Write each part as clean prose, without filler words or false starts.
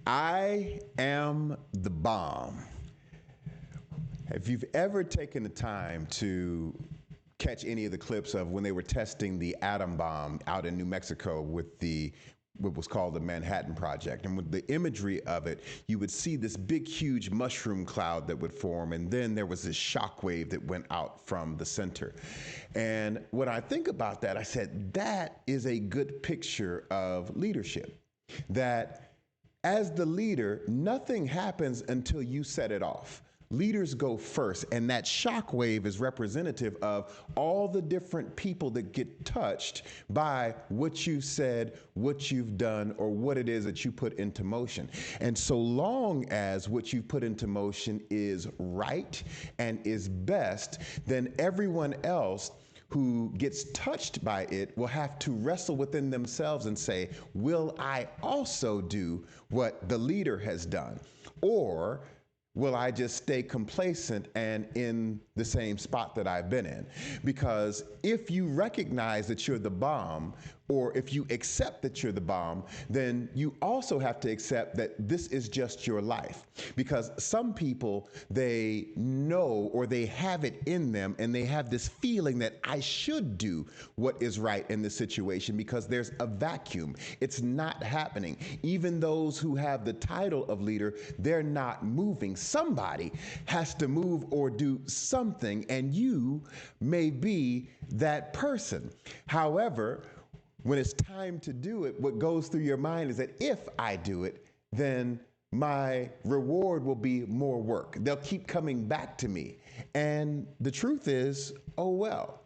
I am the bomb. If you've ever taken the time to catch any of the clips of when they were testing the atom bomb out in New Mexico with the what was called the Manhattan Project. And with the imagery of it, you would see this big, huge mushroom cloud that would form, and then there was this shock wave that went out from the center. And when I think about that, I said, that is a good picture of leadership. That as the leader, nothing happens until you set it off. Leaders go first, and that shock wave is representative of all the different people that get touched by what you've said, what you've done, or what it is that you put into motion. And so long as what you've put into motion is right and is best, then everyone else who gets touched by it will have to wrestle within themselves and say, will I also do what the leader has done? Or will I just stay complacent and in the same spot that I've been in? Because if you recognize that you're the bomb, or if you accept that you're the bomb, then you also have to accept that this is just your life. Because some people, they know or they have it in them and they have this feeling that I should do what is right in this situation because there's a vacuum. It's not happening. Even those who have the title of leader, they're not moving. Somebody has to move or do something, and you may be that person. However, when it's time to do it, what goes through your mind is that if I do it, then my reward will be more work. They'll keep coming back to me. And the truth is, oh well,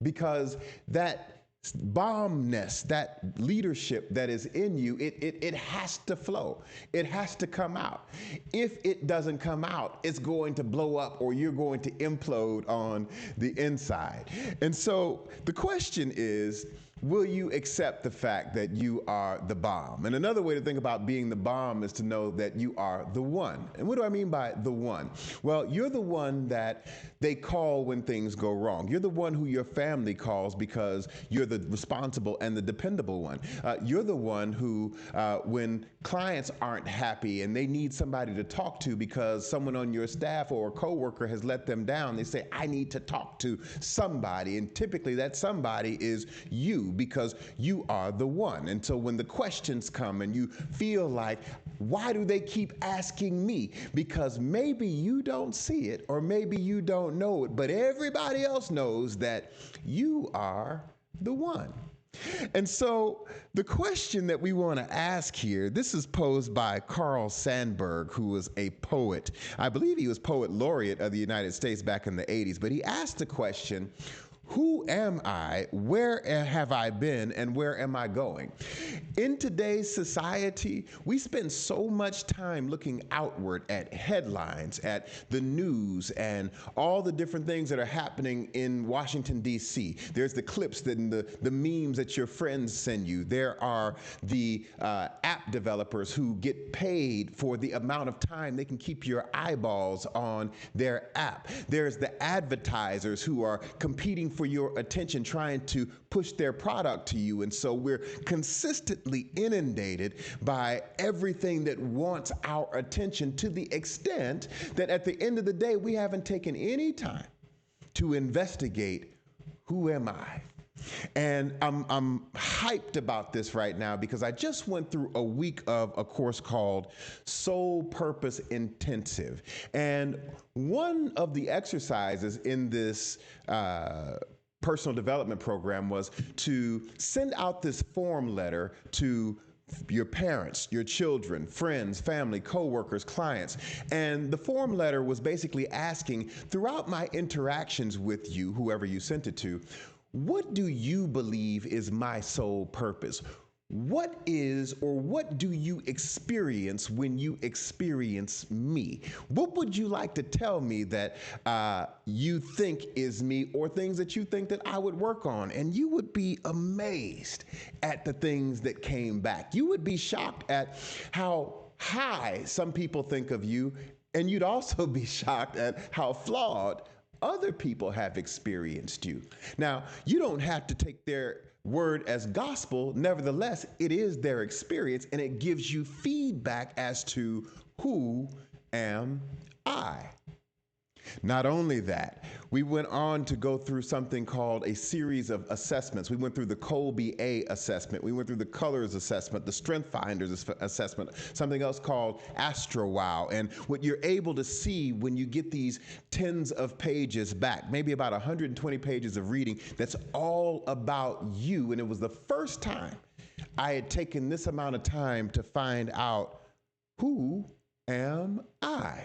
because that bombness, that leadership that is in you, it has to flow. It has to come out. If it doesn't come out, it's going to blow up or you're going to implode on the inside. And so the question is, will you accept the fact that you are the bomb? And another way to think about being the bomb is to know that you are the one. And what do I mean by the one? Well, you're the one that they call when things go wrong. You're the one who your family calls because you're the responsible and the dependable one. You're the one who, when clients aren't happy and they need somebody to talk to because someone on your staff or a coworker has let them down, they say, I need to talk to somebody. And typically that somebody is you, because you are the one. And so when the questions come and you feel like, why do they keep asking me? Because maybe you don't see it or maybe you don't know it, but everybody else knows that you are the one. And so the question that we want to ask here, this is posed by Carl Sandburg, who was a poet. I believe he was poet laureate of the United States back in the 80s, but he asked the question, who am I? Where have I been? And where am I going? In today's society, we spend so much time looking outward at headlines, at the news, and all the different things that are happening in Washington, D.C. There's the clips, the memes that your friends send you. There are the app developers who get paid for the amount of time they can keep your eyeballs on their app. There's the advertisers who are competing for your attention, trying to push their product to you. And so we're consistently inundated by everything that wants our attention, to the extent that at the end of the day, we haven't taken any time to investigate, who am I? And I'm hyped about this right now because I just went through a week of a course called Soul Purpose Intensive. And one of the exercises in this personal development program was to send out this form letter to your parents, your children, friends, family, coworkers, clients. And the form letter was basically asking, throughout my interactions with you, whoever you sent it to, what do you believe is my sole purpose? What is, or what do you experience when you experience me? What would you like to tell me that you think is me, or things that you think that I would work on? And you would be amazed at the things that came back. You would be shocked at how high some people think of you, and you'd also be shocked at how flawed other people have experienced you. Now, you don't have to take their word as gospel. Nevertheless, it is their experience, and it gives you feedback as to who am I. Not only that, we went on to go through something called a series of assessments. We went through the Kolbe A assessment. We went through the Colors assessment, the Strength Finders assessment, something else called AstroWow. And what you're able to see when you get these tens of pages back, maybe about 120 pages of reading, that's all about you. And it was the first time I had taken this amount of time to find out, who am I?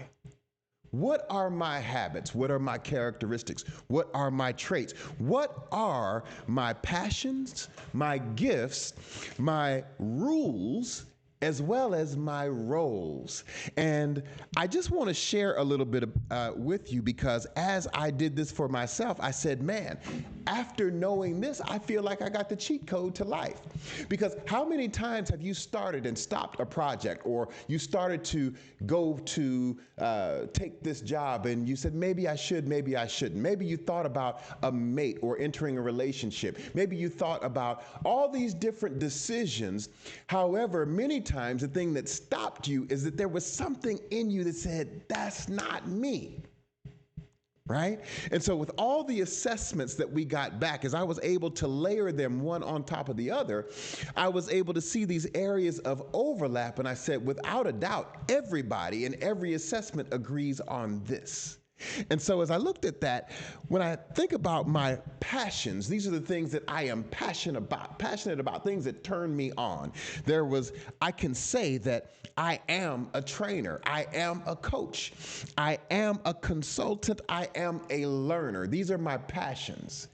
What are my habits? What are my characteristics? What are my traits? What are my passions, my gifts, my rules, as well as my roles? And I just want to share a little bit with you, because as I did this for myself, I said, man, after knowing this, I feel like I got the cheat code to life. Because how many times have you started and stopped a project, or you started to go to take this job and you said, maybe I should, maybe I shouldn't. Maybe you thought about a mate or entering a relationship. Maybe you thought about all these different decisions. However, many times the thing that stopped you is that there was something in you that said, that's not me. Right? And so with all the assessments that we got back, as I was able to layer them one on top of the other, I was able to see these areas of overlap. And I said, without a doubt, everybody in every assessment agrees on this. And so as I looked at that, when I think about my passions, these are the things that I am passionate about, things that turn me on. I can say that I am a trainer. I am a coach. I am a consultant. I am a learner. These are my passions.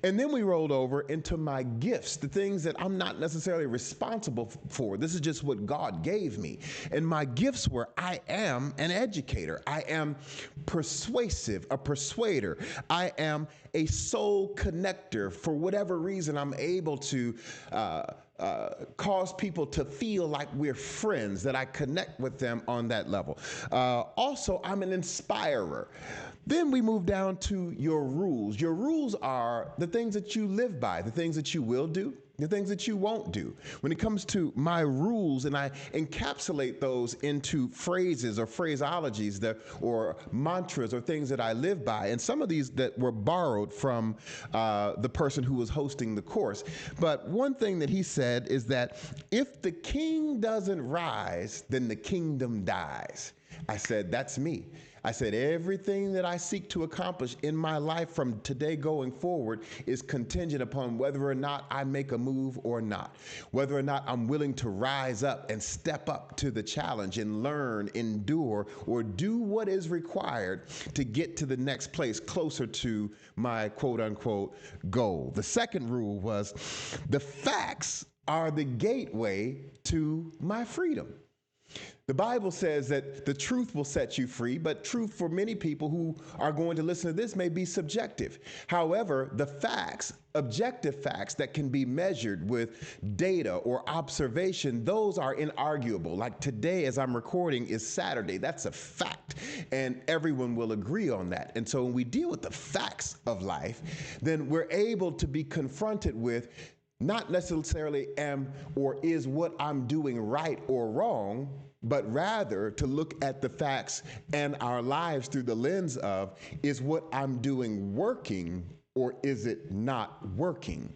And then we rolled over into my gifts, the things that I'm not necessarily responsible for. This is just what God gave me. And my gifts were, I am an educator. I am persuasive, a persuader. I am a soul connector. For whatever reason, I'm able to cause people to feel like we're friends, that I connect with them on that level. Also, I'm an inspirer. Then we move down to your rules. Your rules are the things that you live by, the things that you will do, the things that you won't do. When it comes to my rules, and I encapsulate those into phrases or phraseologies or mantras or things that I live by. And some of these that were borrowed from the person who was hosting the course. But one thing that he said is that if the king doesn't rise, then the kingdom dies. I said, that's me. I said, everything that I seek to accomplish in my life from today going forward is contingent upon whether or not I make a move or not, whether or not I'm willing to rise up and step up to the challenge and learn, endure, or do what is required to get to the next place closer to my quote unquote goal. The second rule was the facts are the gateway to my freedom. The Bible says that the truth will set you free, but truth for many people who are going to listen to this may be subjective. However, the facts, objective facts that can be measured with data or observation, those are inarguable. Like today, as I'm recording, is Saturday. That's a fact, and everyone will agree on that. And so when we deal with the facts of life, then we're able to be confronted with not necessarily am or is what I'm doing right or wrong, but rather to look at the facts and our lives through the lens of, is what I'm doing working or is it not working?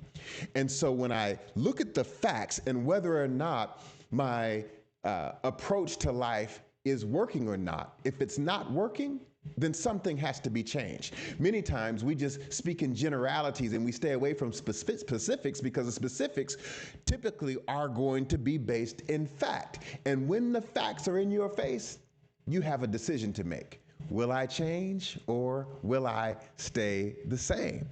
And so when I look at the facts and whether or not my approach to life is working or not, if it's not working, then something has to be changed. Many times we just speak in generalities and we stay away from specifics, because the specifics typically are going to be based in fact. And when the facts are in your face, you have a decision to make. Will I change or will I stay the same?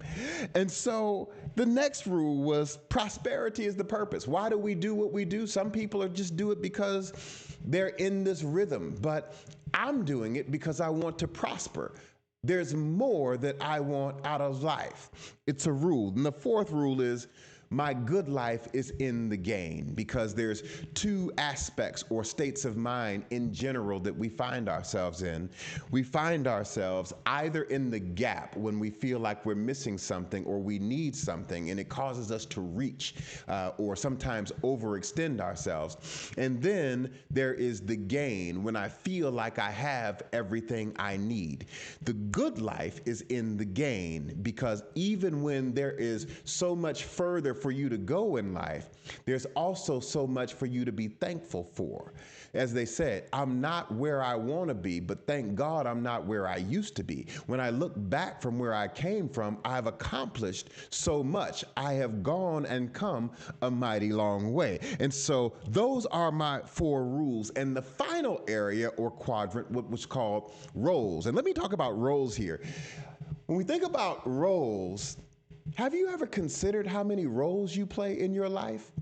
And so the next rule was prosperity is the purpose. Why do we do what we do? Some people are just do it because they're in this rhythm, but I'm doing it because I want to prosper. There's more that I want out of life. It's a rule. And the fourth rule is my good life is in the gain, because there's two aspects or states of mind in general that we find ourselves in. We find ourselves either in the gap when we feel like we're missing something or we need something, and it causes us to reach or sometimes overextend ourselves. And then there is the gain when I feel like I have everything I need. The good life is in the gain, because even when there is so much further for you to go in life, there's also so much for you to be thankful for. As they said, I'm not where I want to be, but thank God I'm not where I used to be. When I look back from where I came from, I've accomplished so much. I have gone and come a mighty long way. And so those are my 4 rules. And the final area or quadrant, what was called roles. And let me talk about roles here. When we think about roles, have you ever considered how many roles you play in your life?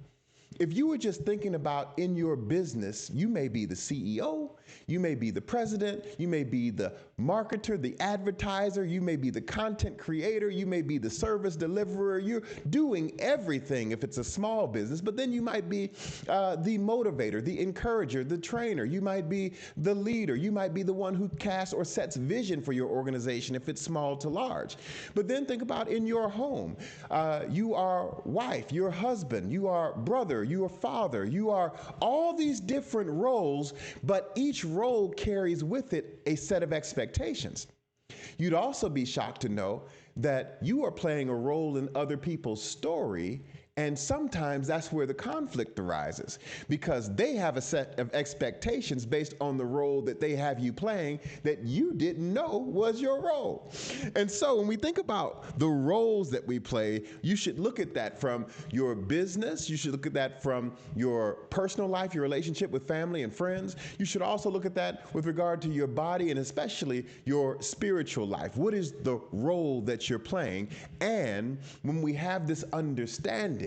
If you were just thinking about in your business, you may be the CEO, you may be the president, you may be the marketer, the advertiser, you may be the content creator, you may be the service deliverer. You're doing everything if it's a small business, but then you might be the motivator, the encourager, the trainer. You might be the leader. You might be the one who casts or sets vision for your organization if it's small to large. But then think about in your home. You are wife, you're husband, you are brother, you are father, you are all these different roles, but each role carries with it a set of expectations. You'd also be shocked to know that you are playing a role in other people's story. And sometimes that's where the conflict arises, because they have a set of expectations based on the role that they have you playing that you didn't know was your role. And so when we think about the roles that we play, you should look at that from your business. You should look at that from your personal life, your relationship with family and friends. You should also look at that with regard to your body and especially your spiritual life. What is the role that you're playing? And when we have this understanding,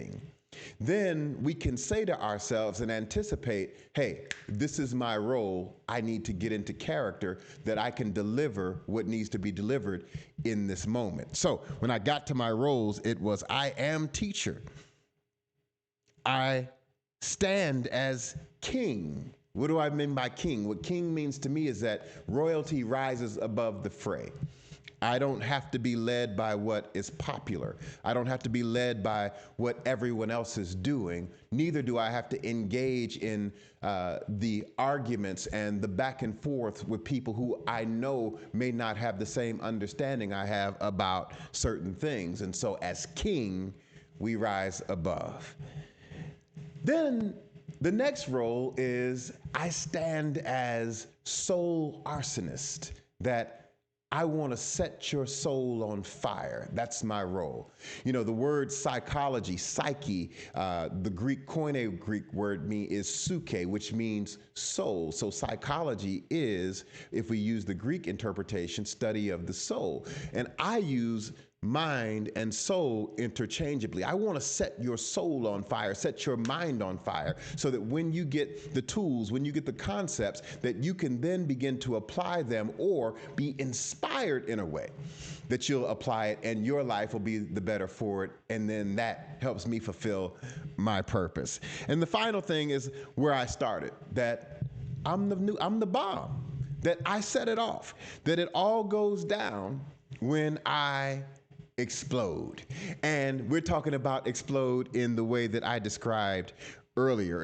then we can say to ourselves and anticipate, hey, this is my role. I need to get into character that I can deliver what needs to be delivered in this moment. So when I got to my roles, it was I am teacher. I stand as king. What do I mean by king? What king means to me is that royalty rises above the fray. I don't have to be led by what is popular. I don't have to be led by what everyone else is doing. Neither do I have to engage in the arguments and the back and forth with people who I know may not have the same understanding I have about certain things. And so as king, we rise above. Then the next role is I stand as soul arsonist, that I want to set your soul on fire. That's my role. You know, the word psychology, psyche, the Greek Koine Greek word is psyche, which means soul. So psychology is, if we use the Greek interpretation, study of the soul. And I use mind and soul interchangeably. I want to set your soul on fire, set your mind on fire, so that when you get the tools, when you get the concepts, that you can then begin to apply them or be inspired in a way that you'll apply it and your life will be the better for it. And then that helps me fulfill my purpose. And the final thing is where I started, that I'm the bomb, that I set it off, that it all goes down when I explode. And we're talking about explode in the way that I described earlier.